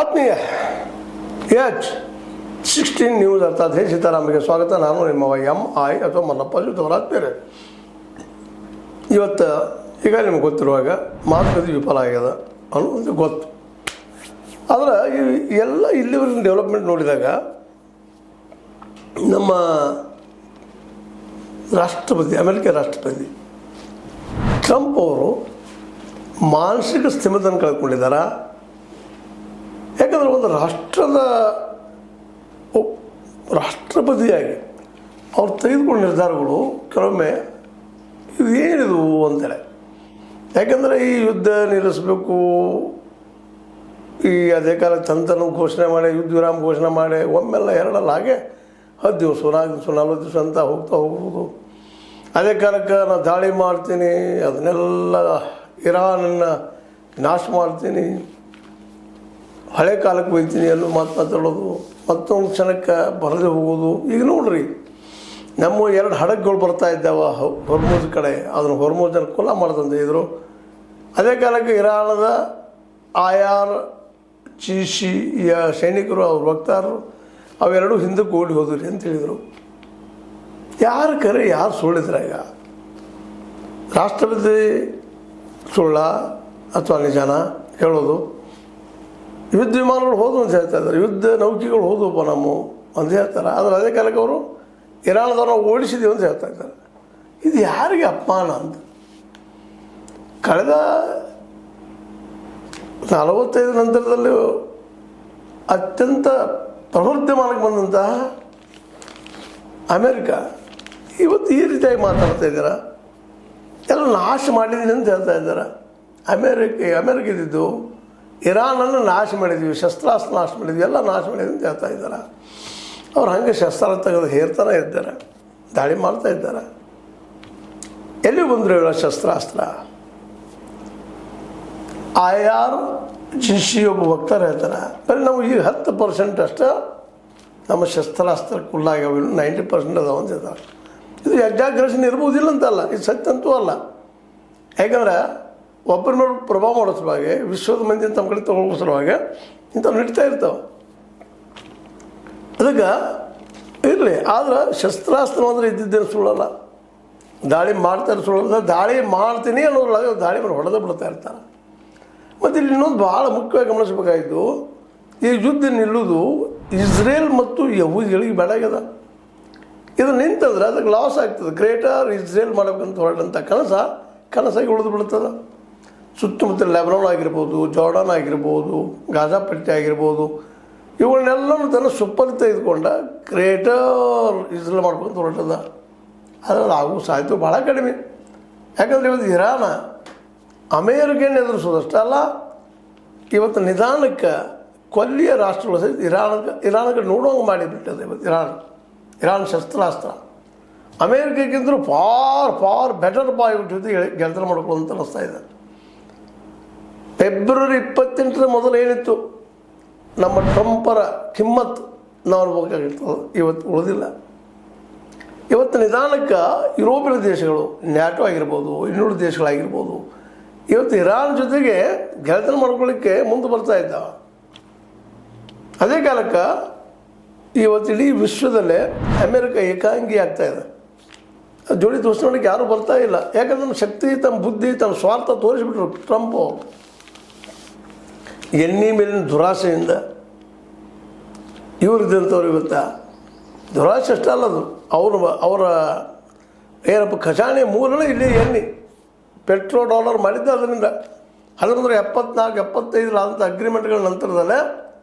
ಆತ್ಮೀಯ H16 news ಅರ್ಥಾತ್ ಹೇ ಸೀತಾರಾಮಗೆ ಸ್ವಾಗತ. ನಾನು ನಿಮ್ಮವ MI ಅಥವಾ ಮಲ್ಲಪ್ಪ ಜೊತೆವರಾತ್ಮೇಲೆ. ಇವತ್ತು ಈಗ ನಿಮ್ಗೆ ಗೊತ್ತಿರುವಾಗ ಮಾತುಕತೆ ವಿಫಲ ಆಗ್ಯದ ಅನ್ನೋದು ಗೊತ್ತು. ಆದರೆ ಎಲ್ಲ ಇಲ್ಲಿವರೆಗಿನ ಡೆವಲಪ್ಮೆಂಟ್ ನೋಡಿದಾಗ ನಮ್ಮ ರಾಷ್ಟ್ರಪತಿ ಅಮೆರಿಕ ರಾಷ್ಟ್ರಪತಿ ಟ್ರಂಪ್ ಅವರು ಮಾನಸಿಕ ಸ್ಥಿಮಿತನ ಕಳ್ಕೊಂಡಿದ್ದಾರೆ. ಯಾಕಂದರೆ ಒಂದು ರಾಷ್ಟ್ರಪತಿಯಾಗಿ ಅವ್ರು ತೆಗೆದುಕೊಂಡ ನಿರ್ಧಾರಗಳು ಕೆಲವೊಮ್ಮೆ ಇದು ಏನಿದು ಅಂತೇಳಿ. ಯಾಕಂದರೆ ಈ ಯುದ್ಧ ನಿಲ್ಲಿಸಬೇಕು, ಈ ಅದೇ ಕಾಲ ತಂತನ ಘೋಷಣೆ ಮಾಡಿ ಯುದ್ಧ ವಿರಾಮ ಘೋಷಣೆ ಮಾಡಿ ಒಮ್ಮೆಲ್ಲ ಎರಡಲ್ಲ ಹಾಗೆ 10 ದಿವಸ 4 ದಿವಸ 40 ದಿವಸ ಅಂತ ಹೋಗ್ತಾ ಹೋಗ್ಬೋದು. ಅದೇ ಕಾಲಕ್ಕೆ ನಾನು ದಾಳಿ ಮಾಡ್ತೀನಿ, ಅದನ್ನೆಲ್ಲ ಇರಾನನ್ನು ನಾಶ ಮಾಡ್ತೀನಿ, ಹಳೆ ಕಾಲಕ್ಕೆ ಹೋಗ್ತೀನಿ ಎಲ್ಲೂ ಮಾತಾಡೋದು, ಮತ್ತೊಂದು ಕ್ಷಣಕ್ಕೆ ಬರದೆ ಹೋಗೋದು. ಈಗ ನೋಡ್ರಿ, ನಮ್ಮ 2 ಹಡಗುಗಳು ಬರ್ತಾ ಇದ್ದಾವೆ ಹೊರ್ಮೂಜ್ ಕಡೆ, ಅದನ್ನು ಹೊರ್ಮೂಜನ್ನು ಕೊಲ್ಲ ಮಾಡ್ತಂತ ಇದ್ರು. ಅದೇ ಕಾಲಕ್ಕೆ ಇರಾನದ IRGC ಸೈನಿಕರು ಅವ್ರ ವಕ್ತಾರರು ಅವೆರಡೂ ಹಿಂದಕ್ಕೆ ಓಡಿ ಹೋದ್ರಿ ಅಂತ ಹೇಳಿದರು. ಯಾರು ಕರೆ ಯಾರು ಸುಳ್ಳಿದ್ರಾಗ? ರಾಷ್ಟ್ರಪತಿ ಸುಳ್ಳ ಅಥವಾ ನಿಜಾನ ಹೇಳೋದು? ಯುದ್ಧ ವಿಮಾನಗಳು ಹೋದು ಅಂತ ಹೇಳ್ತಾ ಇದ್ದಾರೆ, ಯುದ್ಧ ನೌಕೆಗಳು ಹೋದವಪ್ಪ ನಮ್ಮ ಅಂತ ಹೇಳ್ತಾರೆ. ಆದರೆ ಅದೇ ಕಾಲಕ್ಕೆ ಅವರು ಇರಾನದವ್ರನ್ನ ಓಡಿಸಿದ್ದೀವಿ ಅಂತ ಹೇಳ್ತಾ ಇದ್ದಾರೆ. ಇದು ಯಾರಿಗೆ ಅಪಮಾನ ಅಂತ? ಕಳೆದ 45 ನಂತರದಲ್ಲಿ ಅತ್ಯಂತ ಪ್ರವರ್ಧಮಾನಕ್ಕೆ ಬಂದಂತಹ ಅಮೇರಿಕ ಇವತ್ತು ಈ ರೀತಿಯಾಗಿ ಮಾತಾಡ್ತಾ ಇದ್ದಾರೆ. ಎಲ್ಲ ನಾಶ ಮಾಡಿದ್ದೀನಿ ಅಂತ ಹೇಳ್ತಾ ಇದ್ದಾರೆ. ಅಮೇರಿಕ ಇದ್ದಿದ್ದು ಇರಾನನ್ನು ನಾಶ ಮಾಡಿದ್ವಿ, ಶಸ್ತ್ರಾಸ್ತ್ರ ನಾಶ ಮಾಡಿದ್ವಿ, ಎಲ್ಲ ನಾಶ ಮಾಡಿದ್ವಿ ಅಂತ ಹೇಳ್ತಾ ಇದ್ದಾರೆ. ಅವ್ರು ಹಾಗೆ ಶಸ್ತ್ರ ತೆಗೆದು ಹೇರ್ತಾನೆ ಇದ್ದಾರೆ, ದಾಳಿ ಮಾಡ್ತಾ ಇದ್ದಾರೆ. ಎಲ್ಲಿ ಬಂದರು ಇವರ ಶಸ್ತ್ರಾಸ್ತ್ರ? IRGC ಒಬ್ಬ ವಕ್ತಾರ ಹೇಳ್ತಾರೆ, ಬರೀ ನಾವು ಈಗ 10% ಅಷ್ಟೇ ನಮ್ಮ ಶಸ್ತ್ರಾಸ್ತ್ರ ಕುಳ್ಳಾಗ್ಯಾವ, 90% ಅದಾವ ಅಂತ ಹೇಳ್ತಾರೆ. ಇದು ಎಕ್ಸಾಗ್ರೇಷನ್ ಇರ್ಬೋದಿಲ್ಲ ಅಂತಲ್ಲ, ಇದು ಸತ್ಯ ಅಂತೂ ಅಲ್ಲ. ಯಾಕಂದ್ರೆ ಒಬ್ಬರ ಮೇಲೆ ಪ್ರಭಾವ ಮಾಡೋ ಸಲುವಾಗಿ, ವಿಶ್ವದ ಮಂದಿ ತಮ್ಮ ಕಡೆ ತೊಗೊಳ್ಳೋ ಸಲುವಾಗಿ ಇಂಥವು ನಡೀತಾ ಇರ್ತಾವೆ. ಅದಕ್ಕೆ ಇರಲಿ, ಆದ್ರೆ ಶಸ್ತ್ರಾಸ್ತ್ರ ಅಂದರೆ ಇದ್ದಿದ್ದೇನು ಸುಳ್ಳಲ್ಲ, ದಾಳಿ ಮಾಡ್ತಾರೆ ಸುಳ್ಳಲ್ಲ. ದಾಳಿ ಮಾಡ್ತೀನಿ ಅನ್ನೋದ್ರೊಳಗೆ ದಾಳಿ ಮೇಲೆ ಹೊಡೆದ ಬಿಡ್ತಾ ಇರ್ತಾರೆ. ಮತ್ತು ಇಲ್ಲಿ ಇನ್ನೊಂದು ಭಾಳ ಮುಖ್ಯವಾಗಿ ಗಮನಿಸಬೇಕಾಗಿದ್ದು, ಈ ಯುದ್ಧ ನಿಲ್ಲುವುದು ಇಸ್ರೇಲ್ ಮತ್ತು ಯಹೂದಿಗಳಿಗೆ ಬೇಡಾಗ್ಯದ. ಇದು ನಿಂತಂದ್ರೆ ಅದಕ್ಕೆ ಲಾಸ್ ಆಗ್ತದೆ. ಗ್ರೇಟರ್ ಇಸ್ರೇಲ್ ಮಾಡಬೇಕಂತ ಹೊರಟಂಥ ಕನಸಾಗಿ ಉಳಿದು ಬಿಡ್ತದೆ. ಸುತ್ತಮುತ್ತ ಲೆಬನಾನ್ ಆಗಿರ್ಬೋದು, ಜಾರ್ಡನ್ ಆಗಿರ್ಬೋದು, ಗಾಜಾ ಪಟ್ಟಿ ಆಗಿರ್ಬೋದು, ಇವುಗಳನ್ನೆಲ್ಲನೂ ತನ್ನ ಸುಪ್ಪಲ್ಲಿ ತೆಗೆದುಕೊಂಡ ಗ್ರೇಟರ್ ಇಸ್ರೇಲ್ ಮಾಡ್ಬೇಕಂತ ಹೊರಟದ. ಅದರಲ್ಲಿ ಆಗೋ ಸಾಧ್ಯತೆ ಭಾಳ ಕಡಿಮೆ. ಯಾಕಂದರೆ ಇವತ್ತು ಇರಾನ ಅಮೇರಿಕನ್ ಎದುರಿಸೋದಷ್ಟೇ ಅಲ್ಲ, ಇವತ್ತು ನಿಧಾನಕ್ಕೆ ಕೊಲ್ಲಿಯ ರಾಷ್ಟ್ರಗಳು ಸಹಿತ ಇರಾನಕ್ಕೆ ನೋಡುವಂಗೆ ಮಾಡಿಬಿಟ್ಟದೆ. ಇವತ್ತು ಇರಾನ್ ಶಸ್ತ್ರಾಸ್ತ್ರ ಅಮೇರಿಕಕ್ಕಿಂತಲೂ ಫಾರ್ ಬೆಟರ್ ಜೊತೆ ಗೆಳತನ ಮಾಡ್ಕೊಳ್ಳೋ ಅಂತ ಅನ್ನಿಸ್ತಾ ಇದೆ. ಫೆಬ್ರವರಿ 28 ಮೊದಲು ಏನಿತ್ತು ನಮ್ಮ ಟ್ರಂಪರ ಕಿಮ್ಮತ್ ನಾವು ನೋಡ್ಬೇಕಾಗಿರ್ತದೆ, ಇವತ್ತು ಉಳಿದಿಲ್ಲ. ಇವತ್ತು ನಿಧಾನಕ್ಕೆ ಯುರೋಪಿಯನ್ ದೇಶಗಳು, ನ್ಯಾಟೋ ಆಗಿರ್ಬೋದು, ಇನ್ನೂರು ದೇಶಗಳಾಗಿರ್ಬೋದು, ಇವತ್ತು ಇರಾನ್ ಜೊತೆಗೆ ಗೆಳತನ ಮಾಡ್ಕೊಳ್ಳಿಕ್ಕೆ ಮುಂದೆ ಬರ್ತಾ ಇದ್ದಾವೆ. ಅದೇ ಕಾಲಕ್ಕೆ ಇವತ್ತು ಇಡೀ ವಿಶ್ವದಲ್ಲೇ ಅಮೇರಿಕ ಏಕಾಂಗಿ ಆಗ್ತಾ ಇದೆ. ಜೋಡಿ ತೋರಿಸ್ಕೊಳ್ಳಿಕ್ಕೆ ಯಾರೂ ಬರ್ತಾ ಇಲ್ಲ. ಯಾಕಂದ್ರೆ ನಮ್ಮ ಶಕ್ತಿ, ತಮ್ಮ ಬುದ್ಧಿ, ತಮ್ಮ ಸ್ವಾರ್ಥ ತೋರಿಸಿಬಿಟ್ರು ಟ್ರಂಪು. ಎಣ್ಣೆ ಮೇಲಿನ ದುರಾಸೆಯಿಂದ ಇವ್ರದ್ದಂಥವ್ರು ಇವತ್ತು ದುರಾಸೆ ಅಷ್ಟೇ ಅಲ್ಲದು, ಅವರ ಏನಪ್ಪ ಖಜಾನೆ ಮೂಲನೇ ಇಲ್ಲಿ ಎಣ್ಣೆ, $1 ಮಾಡಿದ್ದ. ಅದರಿಂದ 1974-75 ಆದಂಥ ಅಗ್ರಿಮೆಂಟ್ಗಳ ನಂತರದಲ್ಲೇ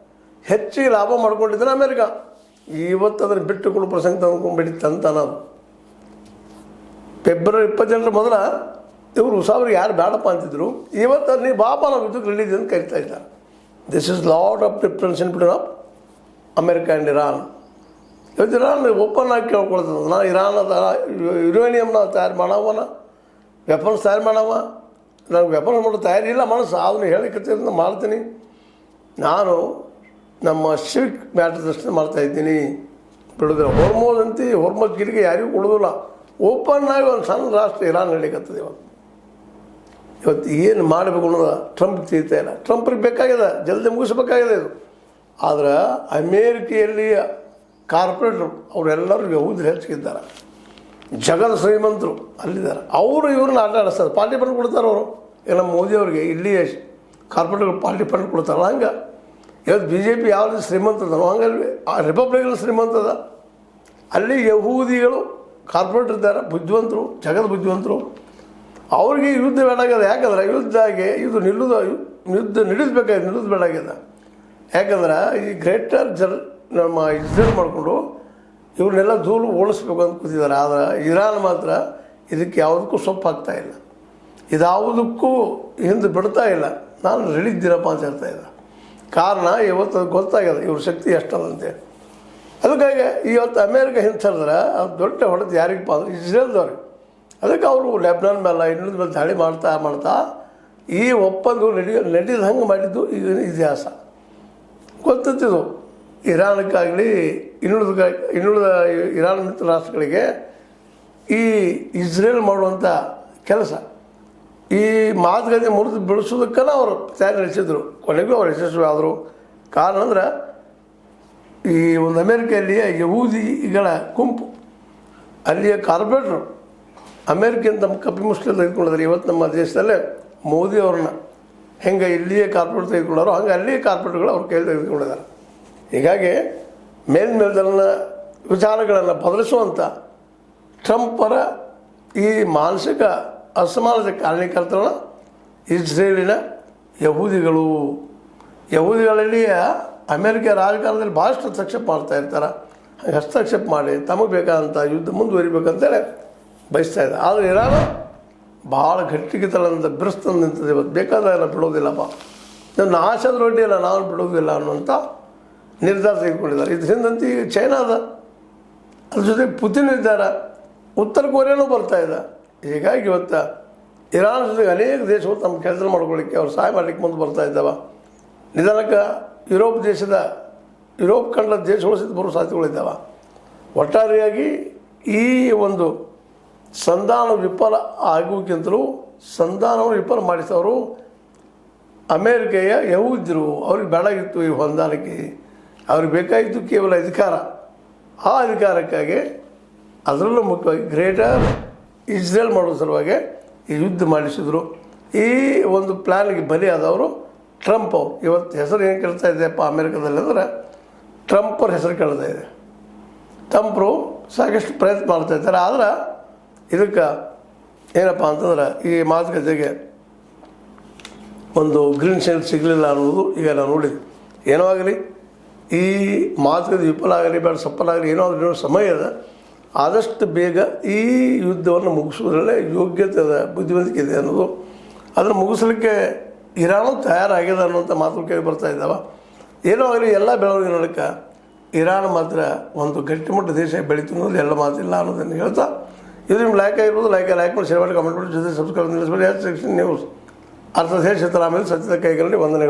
ಹೆಚ್ಚಿಗೆ ಲಾಭ ಮಾಡ್ಕೊಂಡಿದ್ದಾರೆ ಅಮೇರಿಕ. ಇವತ್ತು ಅದನ್ನು ಬಿಟ್ಟುಕೊಳ್ಳೋ ಪ್ರಸಂಗ ತಂದ್ಕೊಂಡ್ಬಿಡಿತ್ತಂತ ನಾವು. ಫೆಬ್ರವರಿ 28 ಮೊದಲ ಇವರು ಉಸಾವ್ರಿಗೆ ಯಾರು ಬೇಡಪ್ಪ ಅಂತಿದ್ರು. ಇವತ್ತು ನೀವು ಬಾಬಾ ನಾವು ಯುದ್ಧಕ್ಕೆ ರೆಡಿ ಅಂತ ಕರಿತಾ ಇದ್ದಾರೆ. This is lot of difference in between of America and Iran. ಇವತ್ತು ಇರಾನ್ ಓಪನ್ ಆಗಿ ಕೇಳ್ಕೊಳ್ತದೆ, ನಾನು ಇರಾನದ ಯುರೇನಿಯಮ್ನ ತಯಾರು ಮಾಡವನ, ವೆಪನ್ಸ್ ತಯಾರು ಮಾಡವ, ನನಗೆ ವೆಪನ್ಸ್ ಮಾಡೋ ತಯಾರಿಲ್ಲ ಮನಸ್ಸು, ಅದನ್ನು ಹೇಳಿಕತ್ತಿಂದ ಮಾಡ್ತೀನಿ, ನಾನು ನಮ್ಮ ಸಿವಿಕ್ ಮ್ಯಾಟರ್ದಷ್ಟೇ ಮಾಡ್ತಾಯಿದ್ದೀನಿ, ಬಿಡೋದಿಲ್ಲ. ಹೊರ್ಮೋಜ್ ಗಿರಿಗೆ ಯಾರಿಗೂ ಕೊಡೋದಿಲ್ಲ. ಓಪನ್ ಆಗಿ ಒಂದು ಸಣ್ಣ ರಾಷ್ಟ್ರ ಇರಾನ್ ನಡೀಕತ್ತದೆ. ಇವತ್ತು ಏನು ಮಾಡಬೇಕು ಅನ್ನೋದು ಟ್ರಂಪ್ ತಿಳಿತಾ ಇಲ್ಲ. ಟ್ರಂಪ್ರಿಗೆ ಬೇಕಾಗಿದೆ, ಜಲ್ದಿ ಮುಗಿಸ್ಬೇಕಾಗಿದೆ ಇದು. ಆದ್ರೆ ಅಮೇರಿಕೆಯಲ್ಲಿ ಕಾರ್ಪೊರೇಟ್ರು ಅವರೆಲ್ಲರೂ ಯಹೂದ್ರು ಹೆಚ್ಚಿಗಿದ್ದಾರೆ, ಜಗದ ಶ್ರೀಮಂತರು ಅಲ್ಲಿದ್ದಾರೆ. ಅವರು ಇವ್ರನ್ನ ಆಟ ಆಡಿಸ್ತಾರೆ, ಪಾರ್ಟಿ ಫಂಡ್ ಕೊಡ್ತಾರೆ ಅವರು. ಈಗ ನಮ್ಮ ಮೋದಿಯವ್ರಿಗೆ ಇಲ್ಲಿ ಕಾರ್ಪೊರೇಟ್ಗಳು ಪಾರ್ಟಿ ಫಂಡ್ ಕೊಡ್ತಾರಲ್ಲ, ಹಂಗೆ ಇವತ್ತು ಬಿ ಜೆ ಪಿ ಯಾವ್ದು ಶ್ರೀಮಂತದನೋ ಹಂಗಲ್ವಿ ರಿಪಬ್ಲಿಕನ್ ಶ್ರೀಮಂತದ. ಅಲ್ಲಿ ಯಹೂದಿಗಳು ಕಾರ್ಪೊರೇಟ್ ಇದ್ದಾರೆ, ಬುದ್ಧಿವಂತರು, ಜಗದ ಬುದ್ಧಿವಂತರು. ಅವ್ರಿಗೆ ಯುದ್ಧ ಬೇಡಾಗ್ಯದ. ಯಾಕಂದ್ರೆ ಇದು ನಿಲ್ಲಿಸ್ಬೇಕಾಗಿದೆ, ಬೇಡಾಗ್ಯದ. ಯಾಕಂದ್ರೆ ಈ ಗ್ರೇಟರ್ ನಮ್ಮ ಇಸ್ರೇಲ್ ಮಾಡಿಕೊಂಡು ಇವ್ರನ್ನೆಲ್ಲ ದೂರ ಓಡಿಸ್ಬೇಕು ಅಂತ ಕೂತಿದ್ದಾರೆ. ಆದರೆ ಇರಾನ್ ಮಾತ್ರ ಇದಕ್ಕೆ ಯಾವುದಕ್ಕೂ ಸೊಪ್ಪು ಹಾಕ್ತಾ ಇಲ್ಲ, ಇದ್ಯಾವುದಕ್ಕೂ ಹಿಂದೆ ಬಿಡ್ತಾ ಇಲ್ಲ. ನಾನು ರೆಡಿದ್ದೀನಪ್ಪ ಅಂತ ಹೇಳ್ತಾ ಇದ್ದೆ. ಕಾರಣ ಇವತ್ತು ಅದು ಗೊತ್ತಾಗ್ಯದ ಇವ್ರ ಶಕ್ತಿ ಎಷ್ಟದಂತೆ. ಅದಕ್ಕಾಗಿ ಇವತ್ತು ಅಮೇರಿಕ ಹಿಂಸರಿದ್ರೆ ಅದು ದೊಡ್ಡ ಹೊಡೆದು ಯಾರಿಗಪ್ಪ ಅಂದ್ರೆ ಇಸ್ರೇಲ್ದವ್ರಿಗೆ. ಅದಕ್ಕೆ ಅವರು ಲೆಬ್ನಾನ್ ಮೇಲೆ ಇನ್ನೊಂದು ಮೇಲೆ ದಾಳಿ ಮಾಡ್ತಾ ಈ ಒಪ್ಪಂದ ನಡೆದು ಹಂಗೆ ಮಾಡಿದ್ದು ಈಗ ಇತಿಹಾಸ ಗೊತ್ತಿದ್ದು. ಇರಾನ್ಕ್ಕಾಗಲಿ ಇನ್ನುಳಿದ ಇರಾನ್ ಮಿತ್ರ ರಾಷ್ಟ್ರಗಳಿಗೆ ಈ ಇಸ್ರೇಲ್ ಮಾಡುವಂಥ ಕೆಲಸ, ಈ ಮಾತುಕತೆ ಮುರಿದು ಬೆಳೆಸೋದಕ್ಕನ ಅವರು ತಯಾರಿ ನಡೆಸಿದ್ರು. ಕೊನೆಗೂ ಅವರು ಯಶಸ್ವಿ ಆದರು. ಕಾರಣ ಅಂದ್ರೆ ಈ ಒಂದು ಅಮೇರಿಕೆಯಲ್ಲಿಯ ಯಹೂದಿಗಳ ಗುಂಪು, ಅಲ್ಲಿಯ ಕಾರ್ಪೊರೇಟ್ರು ಅಮೇರಿಕನ್ ತಮ್ಮ ಕಪ್ಪಿ ಮುಷ್ಟಿ ತೆಗೆದುಕೊಂಡಿದ್ದಾರೆ. ಇವತ್ತು ನಮ್ಮ ದೇಶದಲ್ಲೇ ಮೋದಿ ಅವ್ರನ್ನ ಹೆಂಗೆ ಇಲ್ಲಿಯೇ ಕಾರ್ಪೊರೇಟ್ ತೆಗೆದುಕೊಂಡಾರೋ ಹಂಗೆ ಅಲ್ಲಿಯೇ ಕಾರ್ಪೊರೇಟ್ಗಳು ಅವ್ರ ಕೈಯಲ್ಲಿ ತೆಗೆದುಕೊಂಡಿದ್ದಾರೆ. ಹೀಗಾಗಿ ಮೇಲ್ಮೇಲ್ದಲ್ಲಿನ ವಿಚಾರಗಳನ್ನು ಬದಲಿಸುವಂಥ ಟ್ರಂಪರ ಈ ಮಾನಸಿಕ ಅಸಮಾನತೆ ಕಾರಣೀಕರ್ತನ ಇಸ್ರೇಲಿನ ಯಹೂದಿಗಳಲ್ಲಿ ಅಮೇರಿಕ ರಾಜಕಾರಣದಲ್ಲಿ ಭಾಳಷ್ಟು ಹಸ್ತಕ್ಷೇಪ ಮಾಡ್ತಾ ಇರ್ತಾರೆ. ಹಸ್ತಕ್ಷೇಪ ಮಾಡಿ ತಮಗೆ ಬೇಕಾದಂಥ ಯುದ್ಧ ಮುಂದುವರಿಬೇಕಂತೇಳಿ ಬಯಸ್ತಾ ಇದೆ. ಆದರೆ ಇರಾನ್ ಭಾಳ ಗಟ್ಟಿಗಿತನಂತ ಬಿರುಸ್ತಂದು ನಿಂತದೆ. ಇವತ್ತು ಬೇಕಾದಾಗ ಬಿಡೋದಿಲ್ಲಪ್ಪ, ನನ್ನ ಆಶಾದ ರೊಟ್ಟಿಯಲ್ಲ ನಾವು ಬಿಡೋದಿಲ್ಲ ಅನ್ನುವಂಥ ನಿರ್ಧಾರ ತೆಗೆದುಕೊಂಡಿದ್ದಾರೆ. ಇದು ಹಿಂದಂತೆ ಈಗ ಚೈನಾ ಅದ, ಅದ್ರ ಜೊತೆಗೆ ಪುತಿನ್ ಇದ್ದಾರೆ, ಉತ್ತರ ಕೊರಿಯಾನೂ ಬರ್ತಾಯಿದೆ. ಹೀಗಾಗಿ ಇವತ್ತು ಇರಾನ್ ಜೊತೆಗೆ ಅನೇಕ ದೇಶಗಳು ತಮ್ಮ ಕೆಲಸ ಮಾಡ್ಕೊಳ್ಳಿಕ್ಕೆ ಅವ್ರು ಸಹಾಯ ಮಾಡಲಿಕ್ಕೆ ಮುಂದೆ ಬರ್ತಾ ಇದ್ದಾವೆ. ನಿಧಾನಕ್ಕೆ ಯುರೋಪ್ ಖಂಡದ ದೇಶಗಳು ಸಹಿತ ಬರೋ ಸಾಧ್ಯತೆಗಳಿದ್ದಾವೆ. ಒಟ್ಟಾರೆಯಾಗಿ ಈ ಒಂದು ಸಂಧಾನ ವಿಫಲ ಆಗೋಕ್ಕಿಂತಲೂ ಸಂಧಾನವನ್ನು ವಿಫಲ ಮಾಡಿಸೋರು ಅಮೇರಿಕೆಯ ಯಹೂದ್ಯರು. ಅವ್ರಿಗೆ ಬೇಡಾಗಿತ್ತು ಈ ಹೊಂದಾಣಿಕೆ, ಅವ್ರಿಗೆ ಬೇಕಾಗಿತ್ತು ಕೇವಲ ಅಧಿಕಾರ. ಆ ಅಧಿಕಾರಕ್ಕಾಗಿ ಅದರಲ್ಲೂ ಮುಖ್ಯವಾಗಿ ಗ್ರೇಟರ್ ಇಸ್ರೇಲ್ ಮಾಡೋ ಸಲುವಾಗಿ ಈ ಯುದ್ಧ ಮಾಡಿಸಿದ್ರು. ಈ ಒಂದು ಪ್ಲ್ಯಾನ್ಗೆ ಬಲಿಯಾದವರು ಟ್ರಂಪ್ ಅವರು. ಇವತ್ತು ಹೆಸರು ಏನು ಕೇಳ್ತಾ ಇದೆಯಪ್ಪ ಅಮೇರಿಕಾದಲ್ಲಿ ಅಂದರೆ ಟ್ರಂಪ್ ಅವ್ರ ಹೆಸರು ಕೇಳ್ತಾ ಇದೆ. ಟ್ರಂಪ್ರು ಸಾಕಷ್ಟು ಪ್ರಯತ್ನ ಮಾಡ್ತಾಯಿದ್ದಾರೆ. ಆದ್ರೆ ಇದಕ್ಕೆ ಏನಪ್ಪ ಅಂತಂದ್ರೆ ಈ ಮಾತುಕತೆಗೆ ಒಂದು ಗ್ರೀನ್ ಶೈಲ್ ಸಿಗಲಿಲ್ಲ ಅನ್ನೋದು ಈಗ ನಾವು ನೋಡಿದ್ವಿ. ಏನೋ ಆಗಲಿ, ಈ ಮಾತುಕತೆ ವಿಫಲ ಆಗಲಿ ಬೇಡ ಸಫಲ ಆಗಲಿ, ಏನೋ ಆಗಲಿ ಸಮಯ ಅದ. ಆದಷ್ಟು ಬೇಗ ಈ ಯುದ್ಧವನ್ನು ಮುಗಿಸೋದ್ರಲ್ಲೇ ಯೋಗ್ಯತೆ ಅದ, ಬುದ್ಧಿವಂತಿಕೆ ಇದೆ ಅನ್ನೋದು. ಅದನ್ನು ಮುಗಿಸ್ಲಿಕ್ಕೆ ಇರಾನು ತಯಾರಾಗಿದೆ ಅನ್ನುವಂಥ ಮಾತು ಕೇಳಿ ಬರ್ತಾ ಇದ್ದಾವೆ. ಏನೋ ಆಗಲಿ, ಎಲ್ಲ ಬೆಳವಣಿಗೆ ನೋಡೋಕ್ಕೆ ಇರಾನ್ ಮಾತ್ರ ಒಂದು ಗಟ್ಟಿಮುಟ್ಟ ದೇಶ ಬೆಳೀತು ಅನ್ನೋದು ಎಲ್ಲ ಮಾತಿಲ್ಲ ಅನ್ನೋದನ್ನು ಹೇಳ್ತಾ, ಇದು ನಿಮ್ಗೆ ಲೈಕ್ ಆಗಿರ್ಬೋದು, ಲೈಕ್ ಮಾಡಿ, ಶೇರ್ ಮಾಡಿ, ಕಮೆಂಟ್ ಮಾಡಿ, ಜೊತೆ ಸಬ್ಸ್ಕ್ರೈಬ್ ನಿಲ್ಲಿಸಬೇಡಿ. ಸೆಕ್ಷನ್ ನ್ಯೂಸ್ ಅರ್ಥ ಕ್ಷೇತ್ರ ಆಮೇಲೆ ಸತ್ಯದ ಕೈಗಳಲ್ಲಿ ವಂದನೆಗಳು.